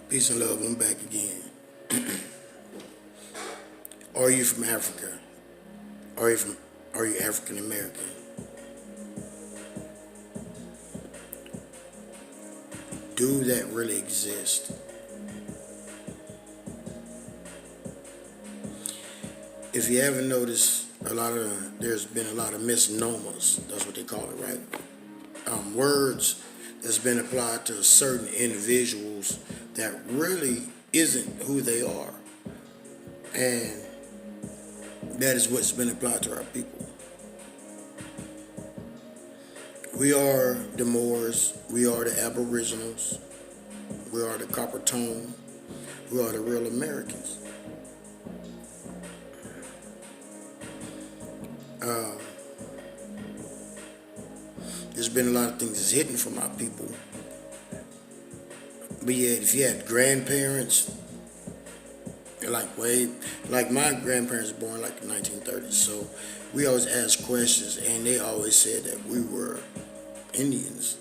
Peace and love. I'm back again. Are you from Africa? Are you from? Are you African American? Do that really exist? If you haven't noticed, there's been a lot of misnomers. That's what they call it, right? Words that's been applied to certain individuals that really isn't who they are, and that is what's been applied to our people. We are the Moors. We are the Aboriginals. We are the Copper Tone. We are the real Americans. Uh, there's been a lot of things that's hidden from our people. But yet, if you had grandparents, like my grandparents were born like the 1930s, so we always asked questions, and they always said that we were Indians.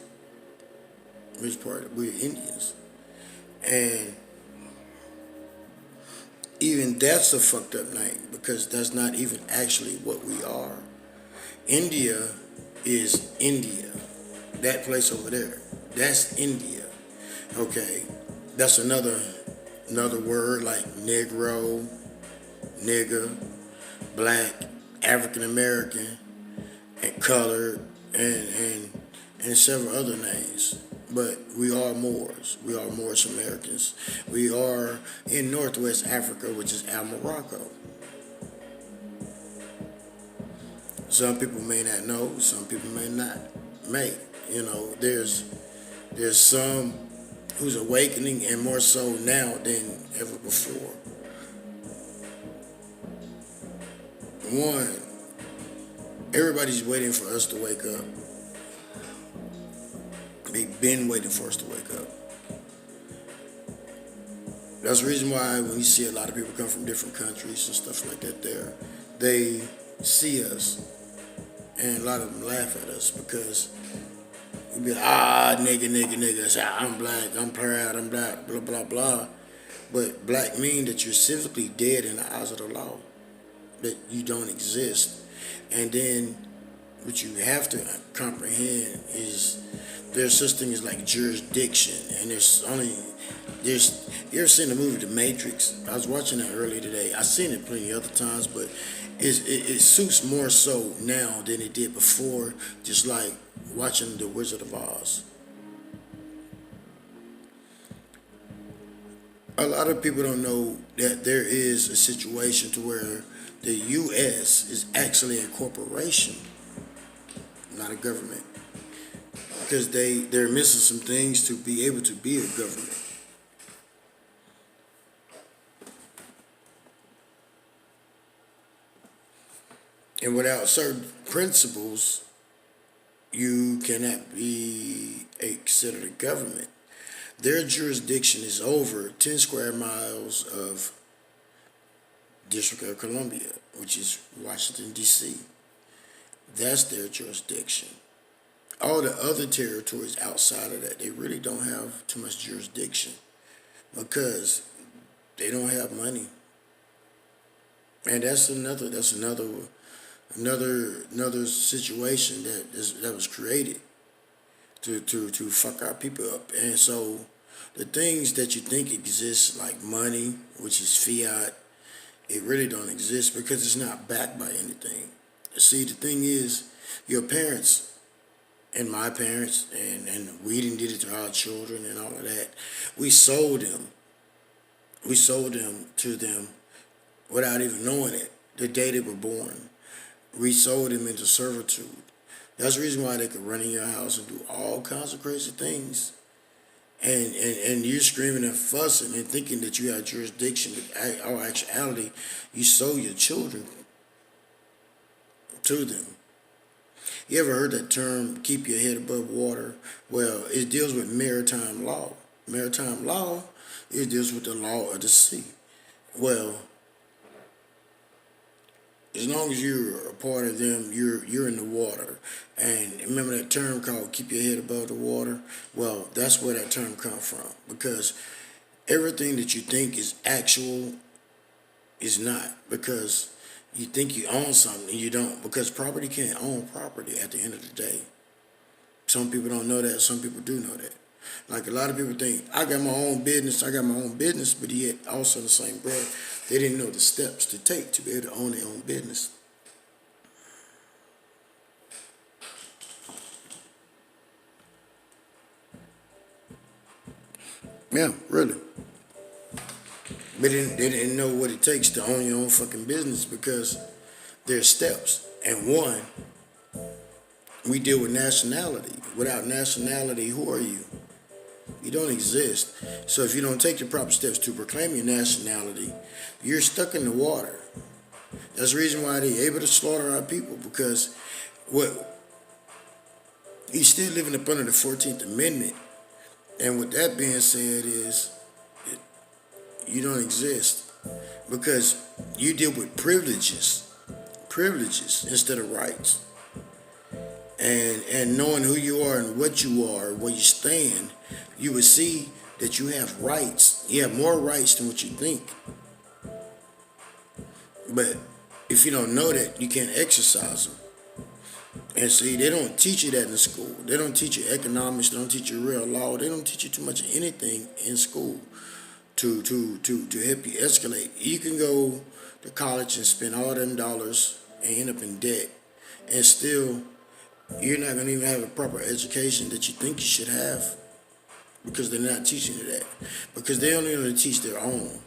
Which part? We're Indians, and even that's a fucked up name because that's not even actually what we are. India is India. That place over there, that's India. Okay, that's another word like Negro, nigger, black, African American, and colored, and several other names. But we are Moors. We are Moorish Americans. We are in Northwest Africa, which is Al Morocco. Some people may not know. Some people may not. May there's some who's awakening, and more so now than ever before. One, everybody's waiting for us to wake up. They've been waiting for us to wake up. That's the reason why when you see a lot of people come from different countries and stuff like that there, they see us and a lot of them laugh at us because we be like, nigga, nigga, nigga. Say, I'm black, I'm proud, I'm black, blah, blah, blah. But black mean that you're civically dead in the eyes of the law, that you don't exist. And then what you have to comprehend is there's such thing as like jurisdiction, and there's you ever seen the movie The Matrix? I was watching that earlier today. I've seen it plenty other times, but it suits more so now than it did before. Just like watching The Wizard of Oz. A lot of people don't know that there is a situation to where the U.S. is actually a corporation, not a government, because they're missing some things to be able to be a government. And without certain principles, you cannot be considered a government. Their jurisdiction is over 10 square miles of District of Columbia, which is Washington, D.C. That's their jurisdiction. All the other territories outside of that, they really don't have too much jurisdiction because they don't have money. And that's another situation that was created to fuck our people up. And so the things that you think exist, like money, which is fiat, it really don't exist because it's not backed by anything. See, the thing is, your parents and my parents, and we didn't did it to our children and all of that. We sold them. We sold them to them without even knowing it the day they were born. We sold them into servitude. That's the reason why they could run in your house and do all kinds of crazy things. And you're screaming and fussing and thinking that you have jurisdiction. But in actuality, you sold your children to them. You ever heard that term, keep your head above water? Well, it deals with maritime law. Maritime law, it deals with the law of the sea. Well, as long as you're a part of them, you're in the water. And remember that term called "keep your head above the water." Well, that's where that term comes from, because everything that you think is actual is not, because you think you own something and you don't, because property can't own property at the end of the day. Some people don't know that. Some people do know that. Like a lot of people think, I got my own business, but yet also in the same breath, they didn't know the steps to take to be able to own their own business. Yeah, really. But they didn't know what it takes to own your own fucking business, because there's steps. And one, we deal with nationality. Without nationality, who are you? You don't exist. So if you don't take the proper steps to proclaim your nationality, you're stuck in the water. That's the reason why they're able to slaughter our people, because what he's still living up under the 14th Amendment. And with that being said is, you don't exist, because you deal with privileges instead of rights. And knowing who you are and what you are, where you stand, you would see that you have rights. You have more rights than what you think. But if you don't know that, you can't exercise them. And see, they don't teach you that in school. They don't teach you economics. They don't teach you real law. They don't teach you too much of anything in school to help you escalate. You can go to college and spend all them dollars and end up in debt, and still you're not going to even have a proper education that you think you should have, because they're not teaching you that. Because they only going to teach their own.